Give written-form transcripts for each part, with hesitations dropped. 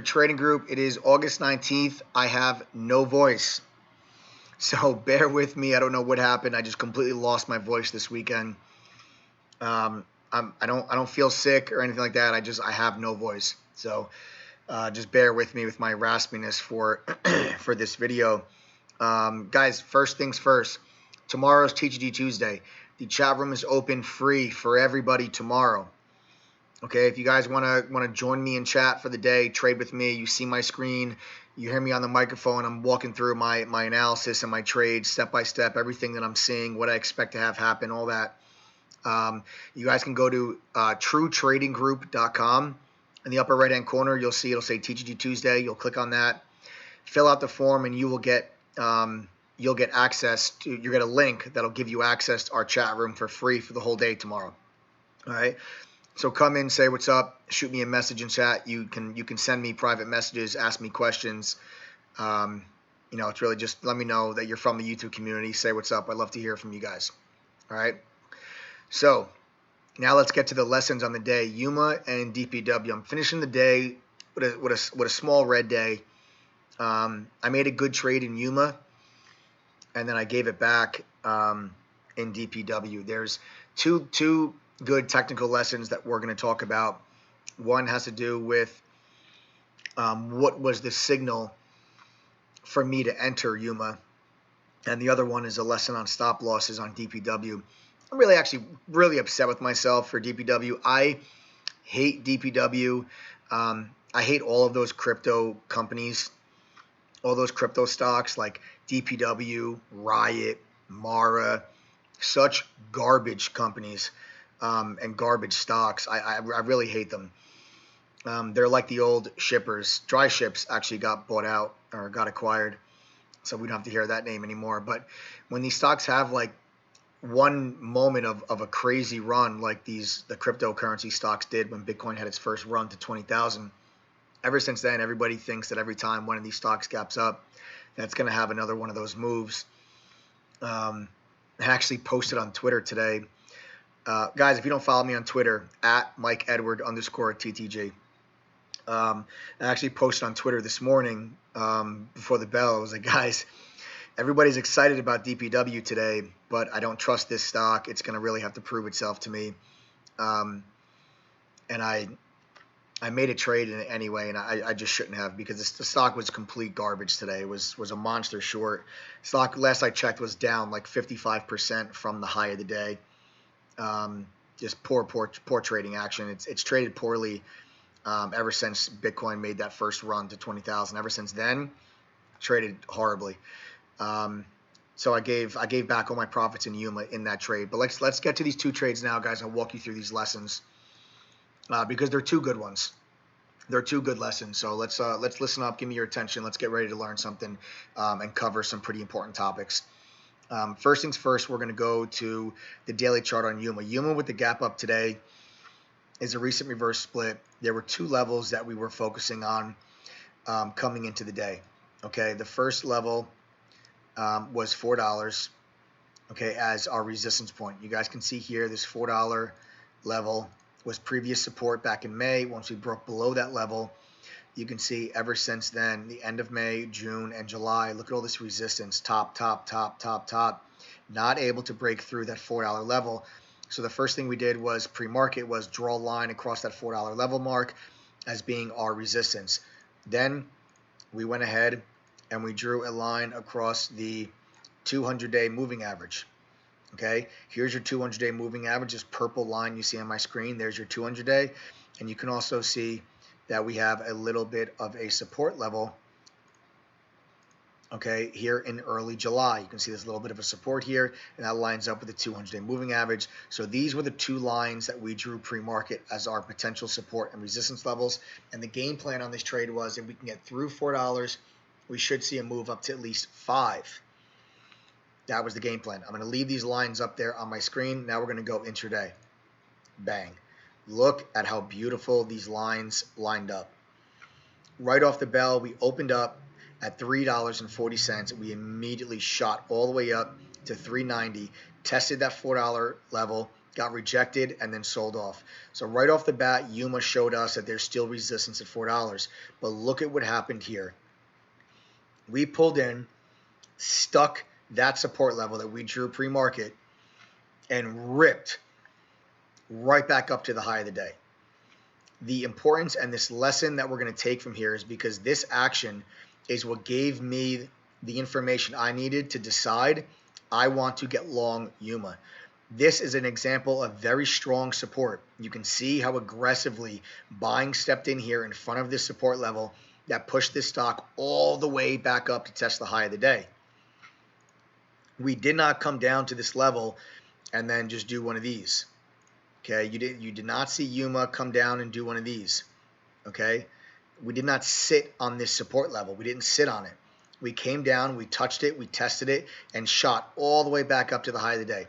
Trading Group. It is August 19th. I have no voice. So bear with me. I don't know what happened. I just completely lost my voice this weekend. I don't feel sick or anything like that. I have no voice. So just bear with me with my raspiness for for this video. Guys, first things first. Tomorrow's TGG Tuesday. The chat room is open free for everybody tomorrow. Okay, if you guys want to join me in chat for the day, trade with me. You see my screen, you hear me on the microphone. I'm walking through my analysis and my trades step by step, everything that I'm seeing, what I expect to have happen, all that. You guys can go to truetradinggroup.com. In the upper right hand corner, you'll see it'll say TGG Tuesday. You'll click on that, fill out the form, and you will get access to. You get a link that'll give you access to our chat room for free for the whole day tomorrow. All right. So come in, say what's up, shoot me a message in chat. You can send me private messages, ask me questions. It's really just let me know that you're from the YouTube community. Say what's up. I'd love to hear from you guys. All right. So now let's get to the lessons on the day. YUMA and DPW. I'm finishing the day with a small red day. I made a good trade in YUMA, and then I gave it back in DPW. There's two good technical lessons that we're going to talk about. One has to do with what was the signal for me to enter YUMA, and the other one is a lesson on stop losses on DPW. I'm really upset with myself for DPW. I hate DPW. I hate all of those crypto companies, all those crypto stocks like DPW, Riot, Mara, such garbage companies. And garbage stocks. I really hate them. They're like the old shippers. Dry Ships actually got bought out or got acquired, so we don't have to hear that name anymore. But when these stocks have like one moment of a crazy run like the cryptocurrency stocks did when Bitcoin had its first run to 20,000, ever since then everybody thinks that every time one of these stocks gaps up, that's going to have another one of those moves. I actually posted on Twitter today. Guys, if you don't follow me on Twitter, at MikeEdward_TTG. I actually posted on Twitter this morning before the bell. I was like, guys, everybody's excited about DPW today, but I don't trust this stock. It's going to really have to prove itself to me. And I made a trade in it anyway, and I just shouldn't have, because the stock was complete garbage today. It was a monster short. Stock, last I checked, was down like 55% from the high of the day. Just poor trading action. It's traded poorly ever since Bitcoin made that first run to 20,000. Ever since then, traded horribly. So I gave back all my profits in YUMA in that trade. But let's get to these two trades now, guys. I'll walk you through these lessons because they're two good ones. They're two good lessons. So let's listen up. Give me your attention. Let's get ready to learn something and cover some pretty important topics. First things first, we're going to go to the daily chart on YUMA. YUMA with the gap up today is a recent reverse split. There were two levels that we were focusing on coming into the day. Okay, the first level was $4, okay, as our resistance point. You guys can see here this $4 level was previous support back in May. Once we broke below that level, you can see ever since then, the end of May, June, and July, look at all this resistance, top, not able to break through that $4 level. So the first thing we did was pre-market was draw a line across that $4 level mark as being our resistance. Then we went ahead and we drew a line across the 200-day moving average. Okay, here's your 200-day moving average, this purple line you see on my screen. There's your 200-day, and you can also see that we have a little bit of a support level, okay, here in early July. You can see there's a little bit of a support here, and that lines up with the 200-day moving average. So these were the two lines that we drew pre-market as our potential support and resistance levels. And the game plan on this trade was if we can get through $4, we should see a move up to at least $5. That was the game plan. I'm going to leave these lines up there on my screen. Now we're going to go intraday. Bang. Look at how beautiful these lines lined up. Right off the bell, we opened up at $3.40. We immediately shot all the way up to $3.90, tested that $4 level, got rejected, and then sold off. So right off the bat, YUMA showed us that there's still resistance at $4. But look at what happened here. We pulled in, stuck that support level that we drew pre-market, and ripped right back up to the high of the day. The importance and this lesson that we're going to take from here is because this action is what gave me the information I needed to decide I want to get long YUMA. This is an example of very strong support. You can see how aggressively buying stepped in here in front of this support level that pushed this stock all the way back up to test the high of the day. We did not come down to this level and then just do one of these. Okay, you did not see YUMA come down and do one of these. Okay, we did not sit on this support level. We didn't sit on it. We came down, we touched it, we tested it, and shot all the way back up to the high of the day.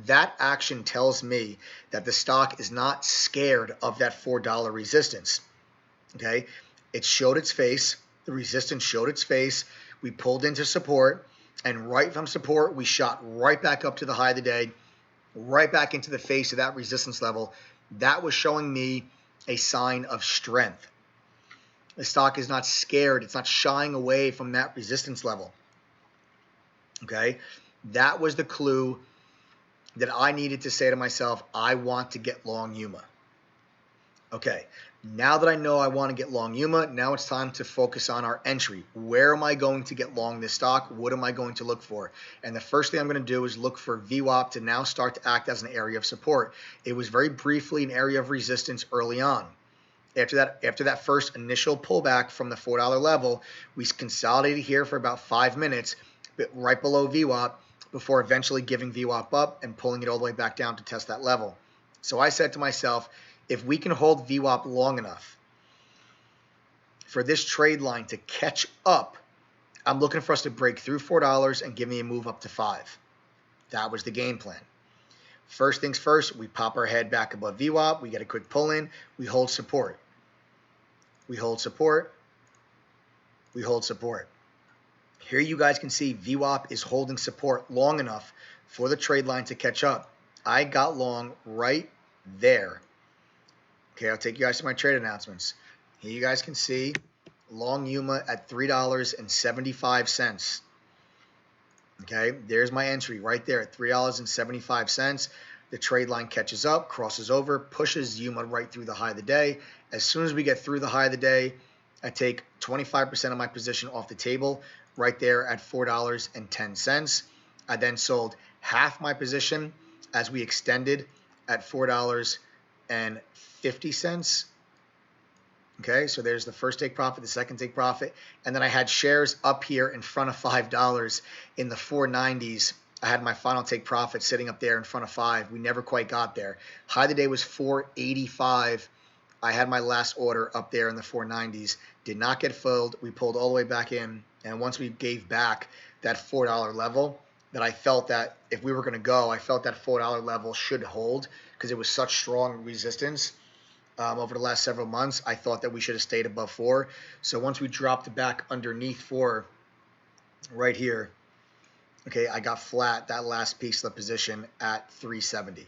That action tells me that the stock is not scared of that $4 resistance. Okay, it showed its face. The resistance showed its face. We pulled into support, and right from support, we shot right back up to the high of the day, right back into the face of that resistance level. That was showing me a sign of strength. The stock is not scared. It's not shying away from that resistance level. Okay, that was the clue that I needed to say to myself, I want to get long YUMA. Okay, now that I know I want to get long YUMA, now it's time to focus on our entry. Where am I going to get long this stock? What am I going to look for? And the first thing I'm going to do is look for VWAP to now start to act as an area of support. It was very briefly an area of resistance early on. After that first initial pullback from the $4 level, we consolidated here for about 5 minutes, right below VWAP, before eventually giving VWAP up and pulling it all the way back down to test that level. So I said to myself, if we can hold VWAP long enough for this trade line to catch up, I'm looking for us to break through $4 and give me a move up to $5. That was the game plan. First things first, we pop our head back above VWAP. We get a quick pull in. We hold support. We hold support. We hold support. Here you guys can see VWAP is holding support long enough for the trade line to catch up. I got long right there. Okay, I'll take you guys to my trade announcements. Here you guys can see long YUMA at $3.75. Okay, there's my entry right there at $3.75. The trade line catches up, crosses over, pushes YUMA right through the high of the day. As soon as we get through the high of the day, I take 25% of my position off the table right there at $4.10. I then sold half my position as we extended at $4.50. Okay, so there's the first take profit, the second take profit, and then I had shares up here in front of $5 in the 490s. I had my final take profit sitting up there in front of 5. We never quite got there. High of the day was 485. I had my last order up there in the 490s. Did not get filled. We pulled all the way back in, and once we gave back that $4 level, that I felt that if we were going to go, I felt that $4 level should hold because it was such strong resistance. Over the last several months, I thought that we should have stayed above 4. So once we dropped back underneath 4 right here, okay, I got flat that last piece of the position at 370.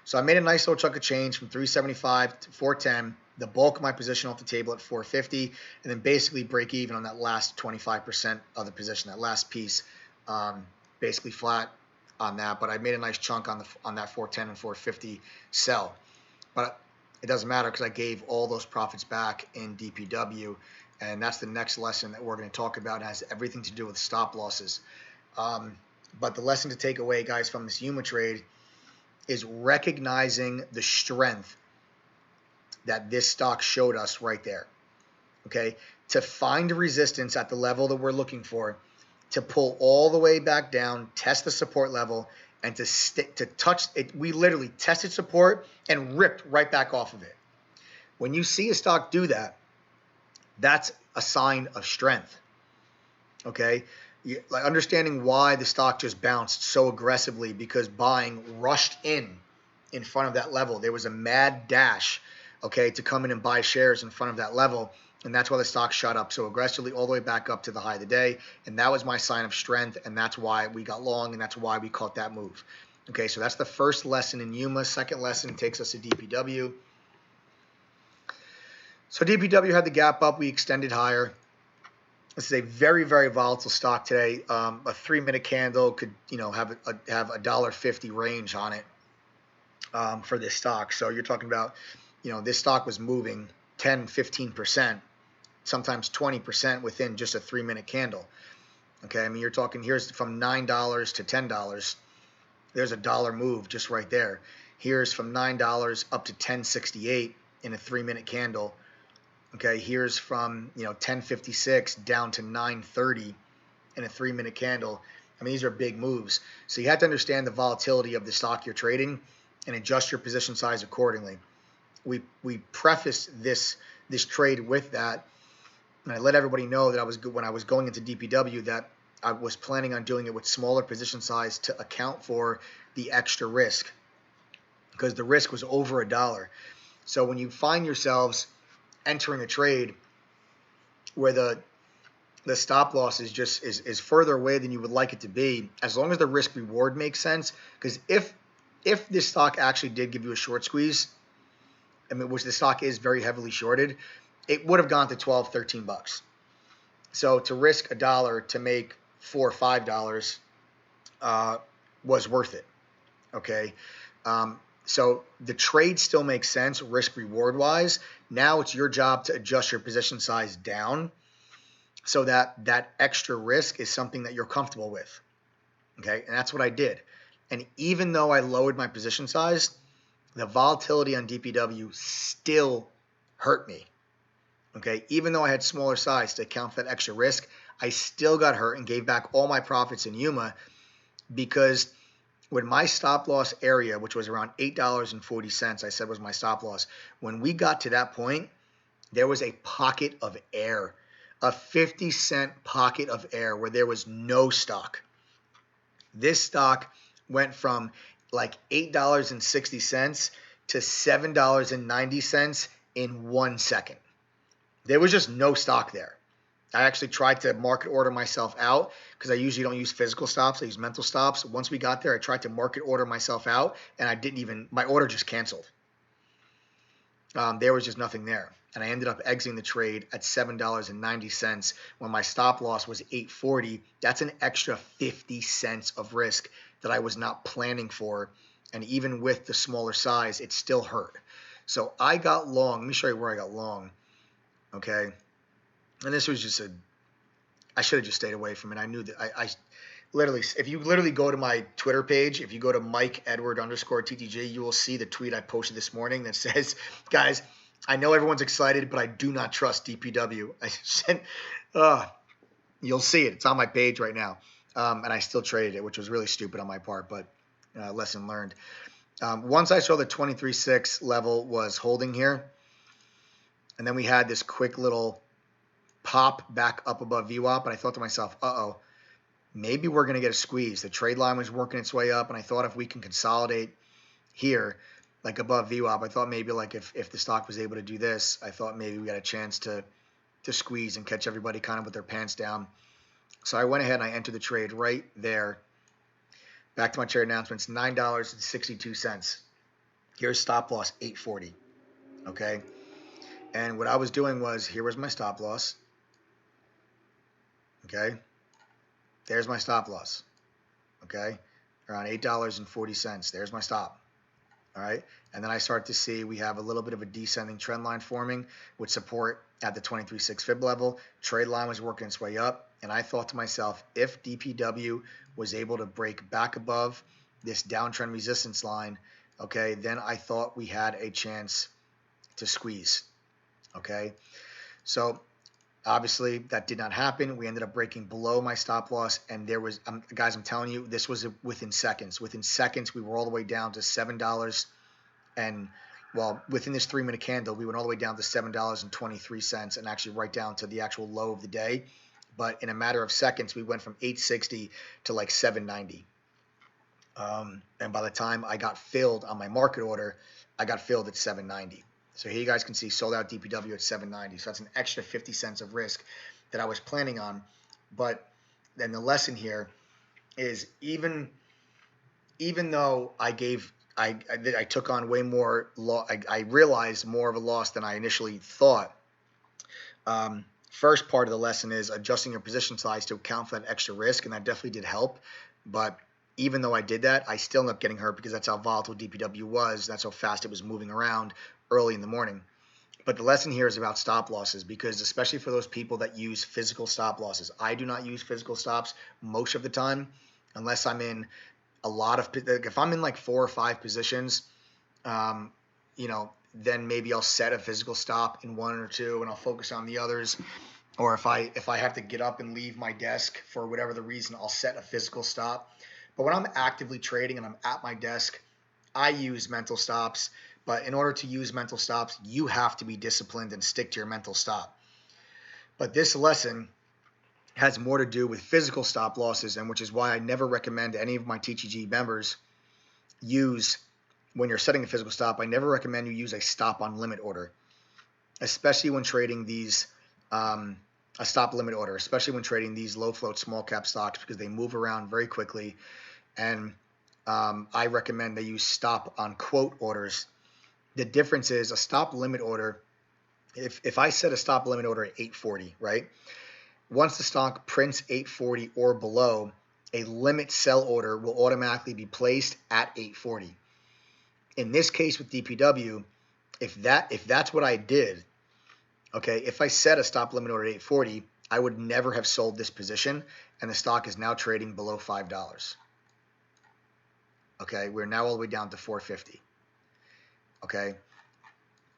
So I made a nice little chunk of change from 375 to 410, the bulk of my position off the table at 450, and then basically break even on that last 25% of the position, that last piece, basically flat on that. But I made a nice chunk on that 410 and 450 sell. But it doesn't matter because I gave all those profits back in DPW, and that's the next lesson that we're going to talk about. It has everything to do with stop losses. But the lesson to take away, guys, from this YUMA trade is recognizing the strength that this stock showed us right there. Okay, to find resistance at the level that we're looking for, to pull all the way back down, test the support level, and to touch it. We literally tested support and ripped right back off of it. When you see a stock do that, that's a sign of strength. Okay, like understanding why the stock just bounced so aggressively, because buying rushed in front of that level. There was a mad dash, okay, to come in and buy shares in front of that level. And that's why the stock shot up so aggressively all the way back up to the high of the day. And that was my sign of strength. And that's why we got long, and that's why we caught that move. Okay, so that's the first lesson in YUMA. Second lesson takes us to DPW. So DPW had the gap up. We extended higher. This is a very, very volatile stock today. A 3-minute candle could, have $1.50 range on it for this stock. So you're talking about, this stock was moving 10, 15%, sometimes 20% within just a 3-minute candle. Okay, I mean, you're talking here's from $9 to $10. There's a dollar move just right there. Here's from $9 up to $10.68 in a 3-minute candle. Okay, here's from 10.56 down to 9.30 in a 3-minute candle. I mean, these are big moves. So you have to understand the volatility of the stock you're trading and adjust your position size accordingly. We prefaced this trade with that, and I let everybody know that when I was going into DPW that I was planning on doing it with smaller position size to account for the extra risk, because the risk was over $1. So when you find yourselves entering a trade where the stop loss is further away than you would like it to be, as long as the risk reward makes sense, because if this stock actually did give you a short squeeze, I mean, which the stock is very heavily shorted, it would have gone to $12-13. So to risk $1 to make $4 or $5 was worth it. Okay. So the trade still makes sense risk reward wise. Now it's your job to adjust your position size down so that extra risk is something that you're comfortable with. Okay. And that's what I did. And even though I lowered my position size, the volatility on DPW still hurt me. Okay. Even though I had smaller size to account for that extra risk, I still got hurt and gave back all my profits in YUMA, because when my stop loss area, which was around $8.40, I said was my stop loss, when we got to that point, there was a pocket of air, a 50-cent pocket of air where there was no stock. This stock went from like $8.60 to $7.90 in 1 second. There was just no stock there. I actually tried to market order myself out because I usually don't use physical stops. I use mental stops. Once we got there, I tried to market order myself out, and my order just canceled. There was just nothing there. And I ended up exiting the trade at $7.90 when my stop loss was $8.40. That's an extra 50 cents of risk that I was not planning for. And even with the smaller size, it still hurt. So I got long. Let me show you where I got long. Okay. And this was I should have just stayed away from it. I knew that I literally, if you literally go to my Twitter page, if you go to Mike_Edward_TTG, you will see the tweet I posted this morning that says, guys, I know everyone's excited, but I do not trust DPW. I said, you'll see it. It's on my page right now. And I still traded it, which was really stupid on my part, but lesson learned. Once I saw the 23.6 level was holding here, and then we had this quick little pop back up above VWAP, and I thought to myself, maybe we're going to get a squeeze. The trade line was working its way up, and I thought if we can consolidate here, like above VWAP, I thought maybe like if the stock was able to do this, I thought maybe we got a chance to squeeze and catch everybody kind of with their pants down. So I went ahead and I entered the trade right there. Back to my trade announcements, $9.62. Here's stop loss, $8.40. Okay. And what I was doing was, here was my stop loss. Okay. There's my stop loss. Okay. Around $8.40. There's my stop. All right. And then I start to see we have a little bit of a descending trend line forming with support at the 23.6 fib level. Trade line was working its way up. And I thought to myself, if DPW was able to break back above this downtrend resistance line, okay, then I thought we had a chance to squeeze. Okay. So obviously that did not happen. We ended up breaking below my stop loss. And there was, guys, I'm telling you, this was within seconds. Within seconds, we were all the way down to $7. And well, within this 3-minute candle, we went all the way down to $7.23 and actually right down to the actual low of the day. But in a matter of seconds, we went from $8.60 to like $7.90. And by the time I got filled on my market order, I got filled at $7.90. So here you guys can see sold out DPW at $7.90. So that's an extra 50 cents of risk that I was planning on. But then the lesson here is even even though I took on way more I realized more of a loss than I initially thought. First part of the lesson is adjusting your position size to account for that extra risk, and that definitely did help. But even though I did that, I still ended up getting hurt because that's how volatile DPW was. That's how fast it was moving around early in the morning. But the lesson here is about stop losses, because especially for those people that use physical stop losses, I do not use physical stops most of the time unless I'm in a lot of, if I'm in like 4 or 5 positions, then maybe I'll set a physical stop in 1 or 2 and I'll focus on the others. Or if I have to get up and leave my desk for whatever the reason, I'll set a physical stop. But when I'm actively trading and I'm at my desk, I use mental stops. But in order to use mental stops, you have to be disciplined and stick to your mental stop. But this lesson has more to do with physical stop losses, and which is why I never recommend any of my TTG members use, when you're setting a physical stop, I never recommend you use a stop on limit order, especially when trading these a stop limit order, especially when trading these low float small cap stocks, because they move around very quickly. And I recommend they use stop on quote orders. The difference is a stop limit order. If I set a stop limit order at 840, right? Once the stock prints 840 or below, a limit sell order will automatically be placed at 840. In this case with DPW, if that's what I did, okay, if I set a stop limit order at 840, I would never have sold this position, and the stock is now trading below $5. Okay, we're now all the way down to 450. Okay,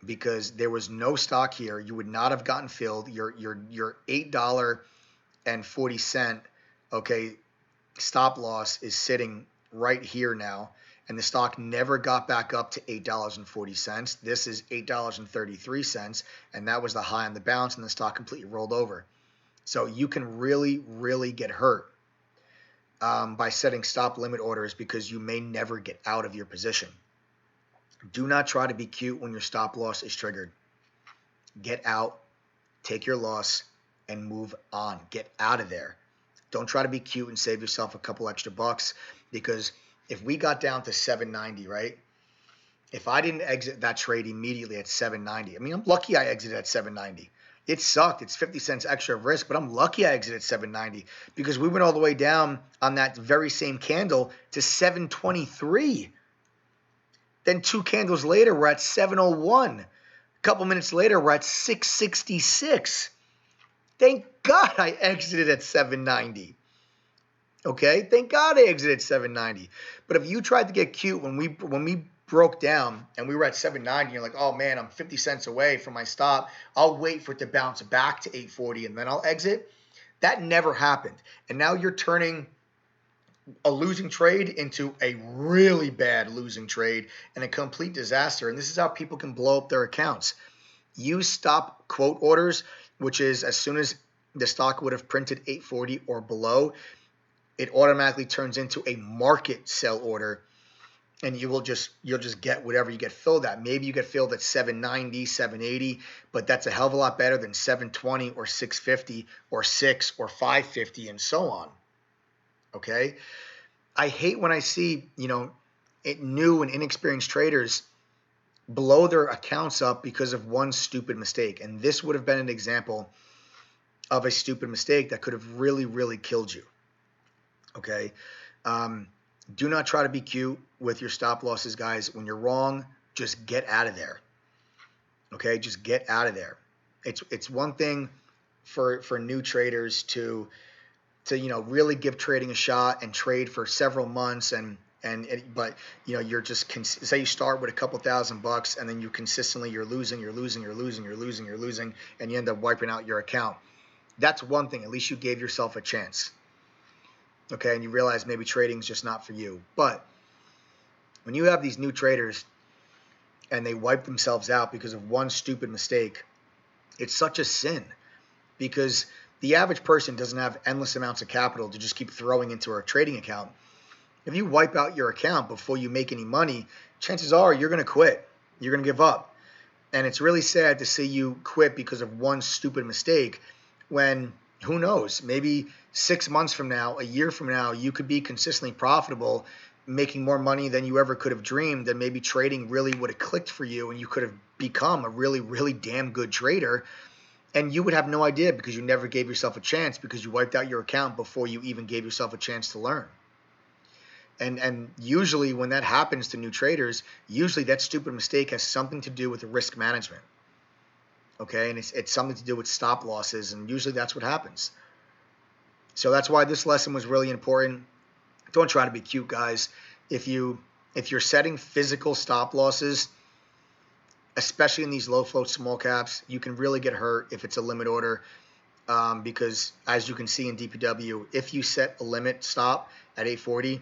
because there was no stock here, you would not have gotten filled. Your $8.40, okay, stop loss is sitting right here now, and the stock never got back up to $8.40. This is $8.33, and that was the high on the bounce, and the stock completely rolled over. So you can really, really get hurt by setting stop limit orders, because you may never get out of your position. Do not try to be cute when your stop loss is triggered. Get out, take your loss, and move on. Get out of there. Don't try to be cute and save yourself a couple extra bucks, because if we got down to 790, right? If I didn't exit that trade immediately at 790, I mean, I'm lucky I exited at 790. It sucked. It's 50 cents extra of risk, but I'm lucky I exited at 790, because we went all the way down on that very same candle to 723. Then 2 candles later, we're at 701. A couple minutes later, we're at 666. Thank God I exited at 790. Okay? Thank God I exited at 790. But if you tried to get cute when we broke down and we were at 790, you're like, oh man, I'm 50 cents away from my stop. I'll wait for it to bounce back to 840 and then I'll exit. That never happened. And now you're turning a losing trade into a really bad losing trade and a complete disaster. And this is how people can blow up their accounts. Use stop quote orders, which is as soon as the stock would have printed 840 or below, it automatically turns into a market sell order, and you'll just get whatever you get filled at. Maybe you get filled at 790, 780, but that's a hell of a lot better than 720 or 650 or 6 or 550 and so on. Okay, I hate when I see, new and inexperienced traders blow their accounts up because of one stupid mistake. And this would have been an example of a stupid mistake that could have really, really killed you. Okay, do not try to be cute with your stop losses, guys. When you're wrong, just get out of there. Okay, just get out of there. It's one thing for new traders to really give trading a shot and trade for several months but you're just say you start with a couple $1,000 and then you're losing and you end up wiping out your account. That's one thing. At least you gave yourself a chance. Okay, and you realize maybe trading is just not for you. But when you have these new traders and they wipe themselves out because of one stupid mistake, it's such a sin, because the average person doesn't have endless amounts of capital to just keep throwing into a trading account. If you wipe out your account before you make any money, chances are you're going to quit. You're going to give up. And it's really sad to see you quit because of one stupid mistake when, who knows, maybe 6 months from now, a year from now, you could be consistently profitable making more money than you ever could have dreamed, and maybe trading really would have clicked for you and you could have become a really, really damn good trader. And you would have no idea because you never gave yourself a chance, because you wiped out your account before you even gave yourself a chance to learn. And usually when that happens to new traders, usually that stupid mistake has something to do with the risk management. Okay, and it's something to do with stop losses, and usually that's what happens. So that's why this lesson was really important. Don't try to be cute, guys. If you're setting physical stop losses, especially in these low float small caps, you can really get hurt if it's a limit order, because as you can see in DPW, if you set a limit stop at 840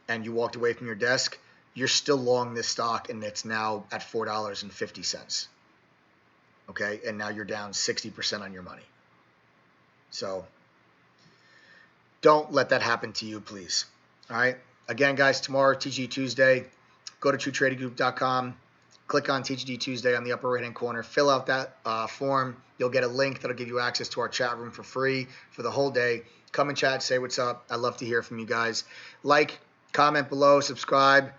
and you walked away from your desk, you're still long this stock, and it's now at $4.50. Okay, and now you're down 60% on your money. So don't let that happen to you, please. All right. Again, guys, tomorrow, TGD Tuesday. Go to TrueTradingGroup.com. Click on TGD Tuesday on the upper right-hand corner. Fill out that form. You'll get a link that'll give you access to our chat room for free for the whole day. Come and chat. Say what's up. I'd love to hear from you guys. Like, comment below, subscribe.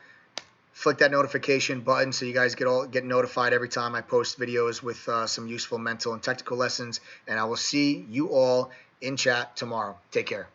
Flick that notification button so you guys get notified every time I post videos with some useful mental and technical lessons. And I will see you all in chat tomorrow. Take care.